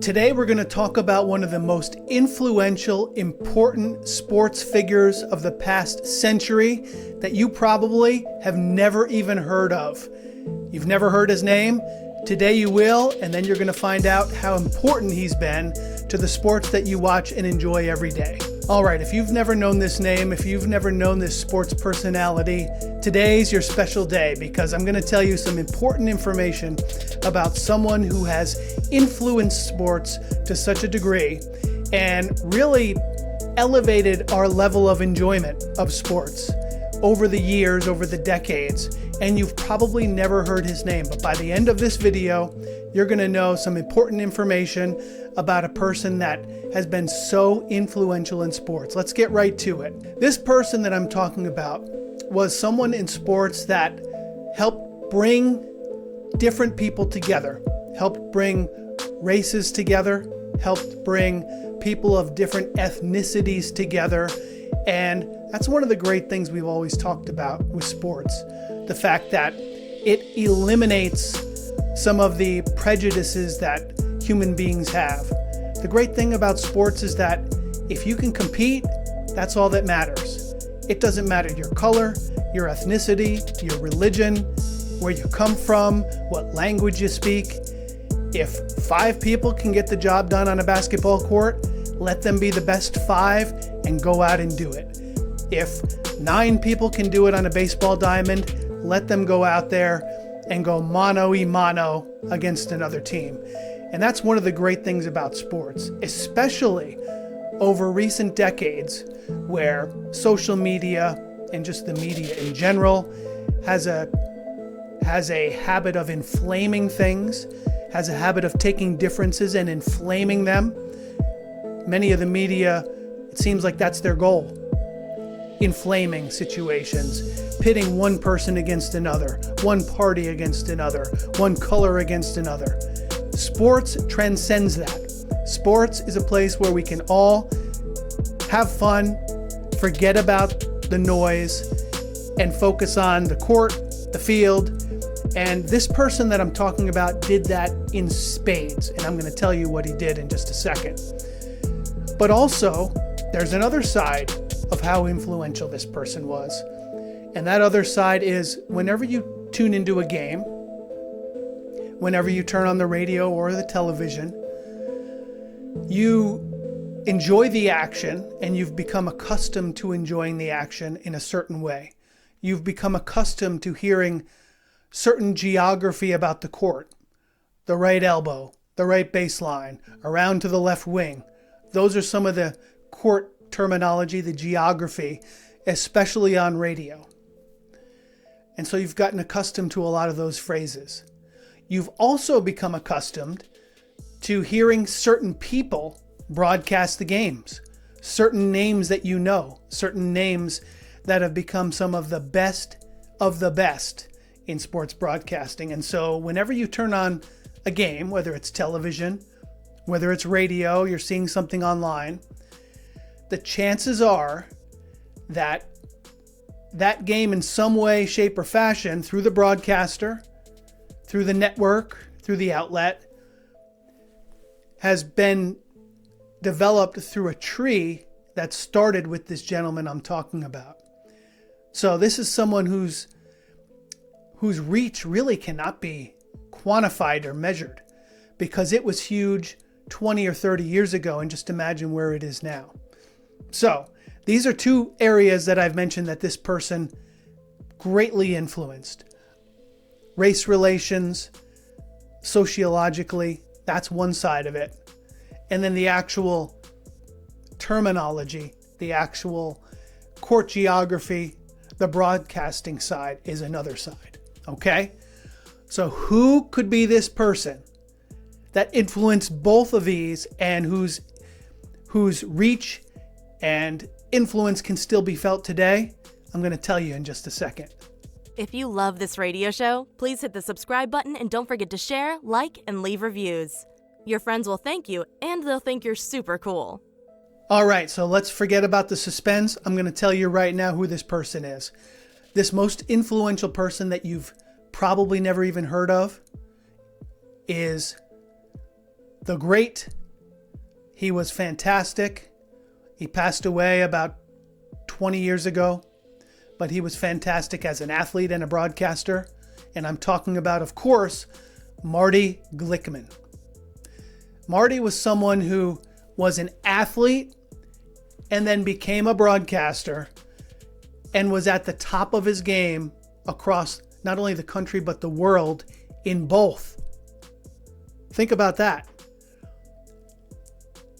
Today we're going to talk about one of the most influential, important sports figures of the past century that you probably have never even heard of. You've never heard his name? Today you will, and then you're going to find out how important he's been to the sports that you watch and enjoy every day. All right, if you've never known this name, if you've never known this sports personality, today's your special day because I'm going to tell you some important information about someone who has influenced sports to such a degree and really elevated our level of enjoyment of sports over the years, over the decades. And you've probably never heard his name, but by the end of this video, you're going to know some important information about a person that has been so influential in sports. Let's get right to it. This person that I'm talking about was someone in sports that helped bring different people together, helped bring races together, helped bring people of different ethnicities together. And that's one of the great things we've always talked about with sports. The fact that it eliminates some of the prejudices that human beings have. The great thing about sports is that if you can compete, that's all that matters. It doesn't matter your color, your ethnicity, your religion, where you come from, what language you speak. If 5 people can get the job done on a basketball court, let them be the best 5 and go out and do it. If 9 people can do it on a baseball diamond, let them go out there and go mano-a-mano against another team. And that's one of the great things about sports, especially over recent decades where social media and just the media in general has a habit of inflaming things, has a habit of taking differences and inflaming them. Many of the media, it seems like that's their goal. Inflaming situations, pitting one person against another, one party against another, one color against another. Sports transcends that. Sports is a place where we can all have fun, forget about the noise, and focus on the court, the field. And this person that I'm talking about did that in spades, and I'm going to tell you what he did in just a second. But also, there's another side of how influential this person was. And that other side is whenever you tune into a game, whenever you turn on the radio or the television, you enjoy the action and you've become accustomed to enjoying the action in a certain way. You've become accustomed to hearing certain geography about the court, the right elbow, the right baseline, around to the left wing. Those are some of the court terminology, the geography, especially on radio. And so you've gotten accustomed to a lot of those phrases. You've also become accustomed to hearing certain people broadcast the games, certain names that you know, certain names that have become some of the best in sports broadcasting. And so whenever you turn on a game, whether it's television, whether it's radio, you're seeing something online, the chances are that that game in some way, shape, or fashion, through the broadcaster, through the network, through the outlet, has been developed through a tree that started with this gentleman I'm talking about. So this is someone whose reach really cannot be quantified or measured because it was huge 20 or 30 years ago, and just imagine where it is now. So these are 2 areas that I've mentioned that this person greatly influenced. Race relations, sociologically, that's one side of it. And then the actual terminology, the actual court geography, the broadcasting side is another side. Okay? So who could be this person that influenced both of these and whose reach and influence can still be felt today? I'm going to tell you in just a second. If you love this radio show, please hit the subscribe button and don't forget to share, like, and leave reviews. Your friends will thank you, and they'll think you're super cool. All right, so let's forget about the suspense. I'm going to tell you right now who this person is. This most influential person that you've probably never even heard of is the great He was fantastic. He passed away about 20 years ago, but he was fantastic as an athlete and a broadcaster. And I'm talking about, of course, Marty Glickman. Marty was someone who was an athlete and then became a broadcaster and was at the top of his game across not only the country but the world in both. Think about that.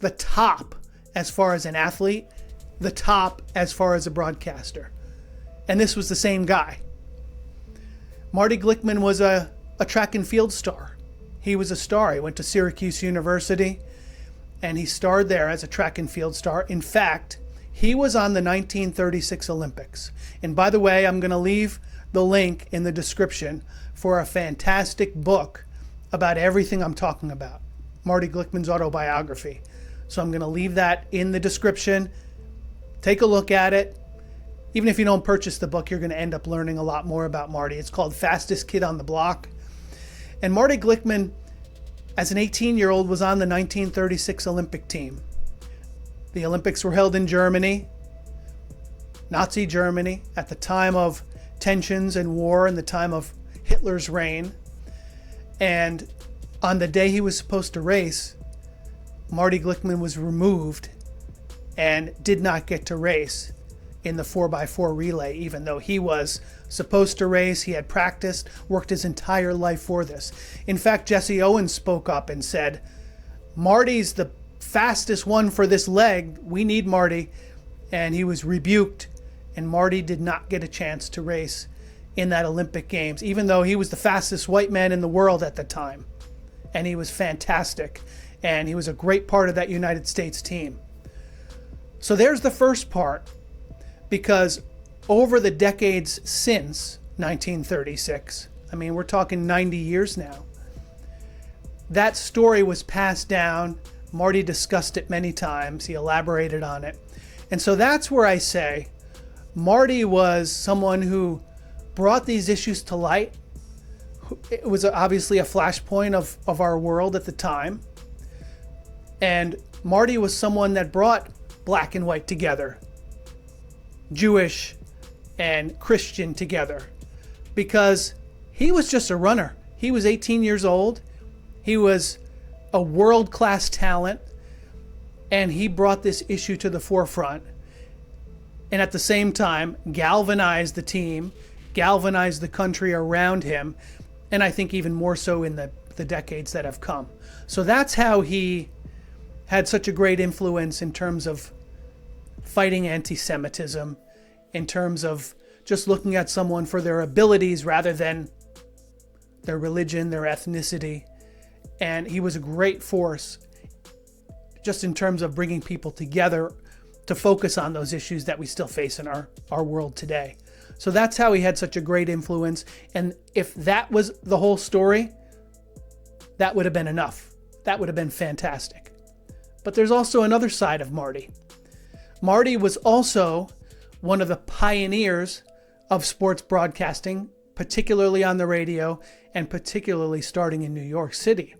The top as far as an athlete, the top as far as a broadcaster. And this was the same guy. Marty Glickman was a track and field star. He was a star. He went to Syracuse University and he starred there as a track and field star. In fact, he was on the 1936 Olympics. And by the way, I'm going to leave the link in the description for a fantastic book about everything I'm talking about. Marty Glickman's autobiography. So I'm going to leave that in the description. Take a look at it. Even if you don't purchase the book, you're going to end up learning a lot more about Marty. It's called Fastest Kid on the Block. And Marty Glickman, as an 18-year-old, was on the 1936 Olympic team. The Olympics were held in Germany, Nazi Germany, at the time of tensions and war and the time of Hitler's reign. And on the day he was supposed to race, Marty Glickman was removed and did not get to race in the 4x4 relay, even though he was supposed to race. He had practiced, worked his entire life for this. In fact, Jesse Owens spoke up and said, Marty's the fastest one for this leg. We need Marty. And he was rebuked, and Marty did not get a chance to race in that Olympic Games, even though he was the fastest white man in the world at the time. And he was fantastic. And he was a great part of that United States team. So there's the first part, because over the decades since 1936, I mean, we're talking 90 years now, that story was passed down. Marty discussed it many times. He elaborated on it. And so that's where I say Marty was someone who brought these issues to light. It was obviously a flashpoint of our world at the time. And Marty was someone that brought black and white together, Jewish and Christian together, because he was just a runner. He was 18 years old. He was a world-class talent, and he brought this issue to the forefront. And at the same time, galvanized the team, galvanized the country around him, and I think even more so in the decades that have come. So that's how he had such a great influence in terms of fighting anti-Semitism, in terms of just looking at someone for their abilities rather than their religion, their ethnicity. And he was a great force just in terms of bringing people together to focus on those issues that we still face in our world today. So that's how he had such a great influence. And if that was the whole story, that would have been enough. That would have been fantastic. But there's also another side of Marty. Marty was also one of the pioneers of sports broadcasting, particularly on the radio and particularly starting in New York City.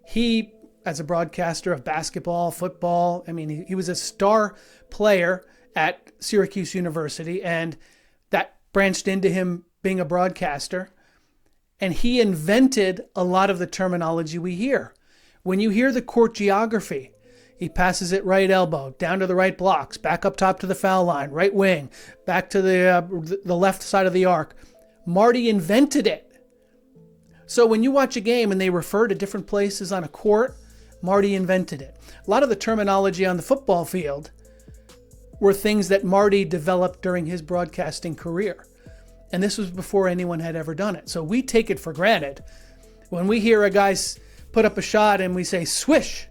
He, as a broadcaster of basketball, football, I mean, he was a star player at Syracuse University, and that branched into him being a broadcaster. And he invented a lot of the terminology we hear. When you hear the court geography, he passes it right elbow, down to the right blocks, back up top to the foul line, right wing, back to the left side of the arc. Marty invented it. So when you watch a game and they refer to different places on a court, Marty invented it. A lot of the terminology on the football field were things that Marty developed during his broadcasting career. And this was before anyone had ever done it. So we take it for granted. When we hear a guy put up a shot and we say, swish,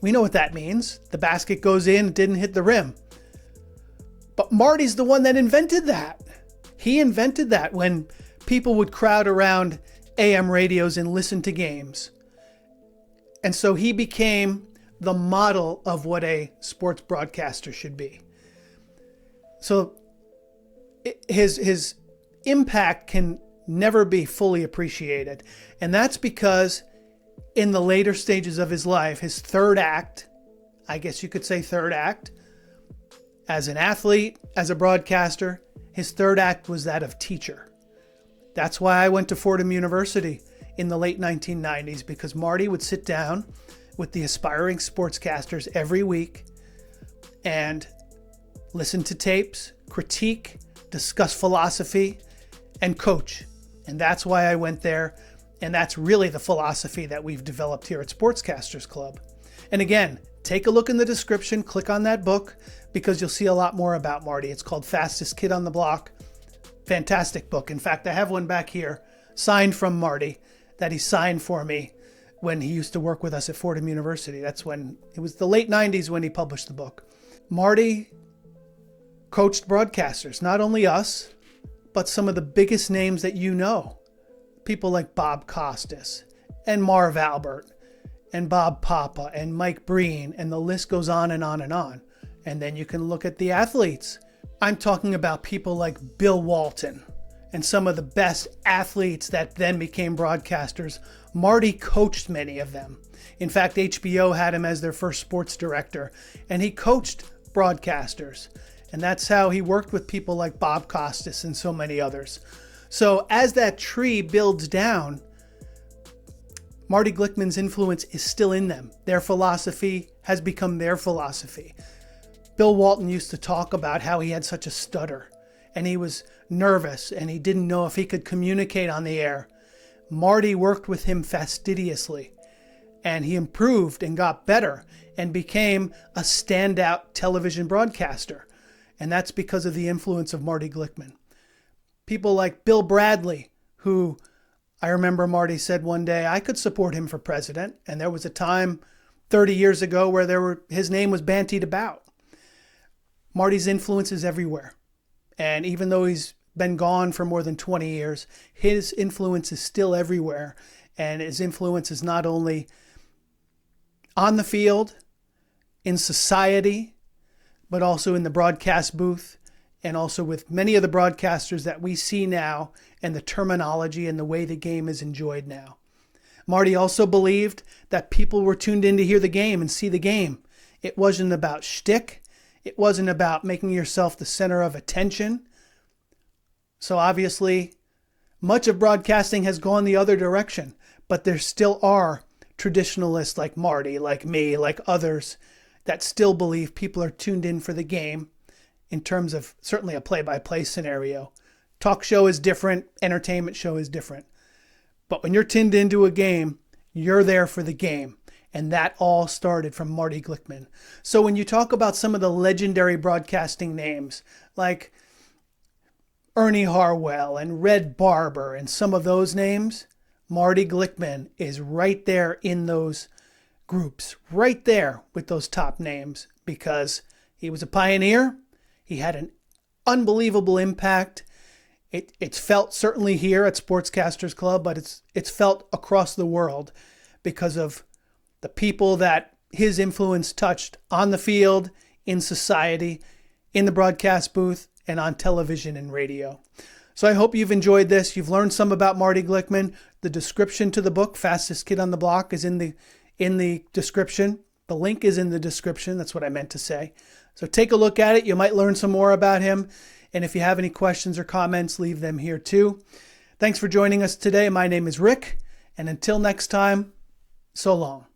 we know what that means. The basket goes in, it didn't hit the rim. But Marty's the one that invented that. He invented that when people would crowd around AM radios and listen to games. And so he became the model of what a sports broadcaster should be. So his impact can never be fully appreciated. And that's because in the later stages of his life, his third act, I guess you could say third act, as an athlete, as a broadcaster, his third act was that of teacher. That's why I went to Fordham University in the late 1990s, because Marty would sit down with the aspiring sportscasters every week and listen to tapes, critique, discuss philosophy, and coach. And that's why I went there. And that's really the philosophy that we've developed here at Sportscasters Club. And again, take a look in the description, click on that book, because you'll see a lot more about Marty. It's called Fastest Kid on the Block. Fantastic book. In fact, I have one back here, signed from Marty, that he signed for me when he used to work with us at Fordham University. That's when, it was the late 90s when he published the book. Marty coached broadcasters, not only us, but some of the biggest names that you know. People like Bob Costas and Marv Albert and Bob Papa and Mike Breen, and the list goes on and on and on. And then you can look at the athletes. I'm talking about people like Bill Walton and some of the best athletes that then became broadcasters. Marty coached many of them. In fact, HBO had him as their first sports director, and he coached broadcasters. And that's how he worked with people like Bob Costas and so many others. So as that tree builds down, Marty Glickman's influence is still in them. Their philosophy has become their philosophy. Bill Walton used to talk about how he had such a stutter and he was nervous and he didn't know if he could communicate on the air. Marty worked with him fastidiously, and he improved and got better and became a standout television broadcaster. And that's because of the influence of Marty Glickman. People like Bill Bradley, who I remember Marty said one day, I could support him for president. And there was a time 30 years ago where his name was bantied about. Marty's influence is everywhere. And even though he's been gone for more than 20 years, his influence is still everywhere. And his influence is not only on the field, in society, but also in the broadcast booth, and also with many of the broadcasters that we see now, and the terminology and the way the game is enjoyed now. Marty also believed that people were tuned in to hear the game and see the game. It wasn't about shtick. It wasn't about making yourself the center of attention. So obviously, much of broadcasting has gone the other direction, but there still are traditionalists like Marty, like me, like others, that still believe people are tuned in for the game in terms of certainly a play-by-play scenario. Talk show is different, entertainment show is different. But when you're tuned into a game, you're there for the game. And that all started from Marty Glickman. So when you talk about some of the legendary broadcasting names like Ernie Harwell and Red Barber and some of those names, Marty Glickman is right there in those groups, right there with those top names, because he was a pioneer. He had an unbelievable impact. It's felt certainly here at Sportscasters Club, but it's felt across the world because of the people that his influence touched on the field, in society, in the broadcast booth, and on television and radio. So I hope you've enjoyed this. You've learned some about Marty Glickman. The description to the book, Fastest Kid on the Block, is in the description. The link is in the description. That's what I meant to say. So take a look at it. You might learn some more about him. And if you have any questions or comments, leave them here too. Thanks for joining us today. My name is Rick. And until next time, so long.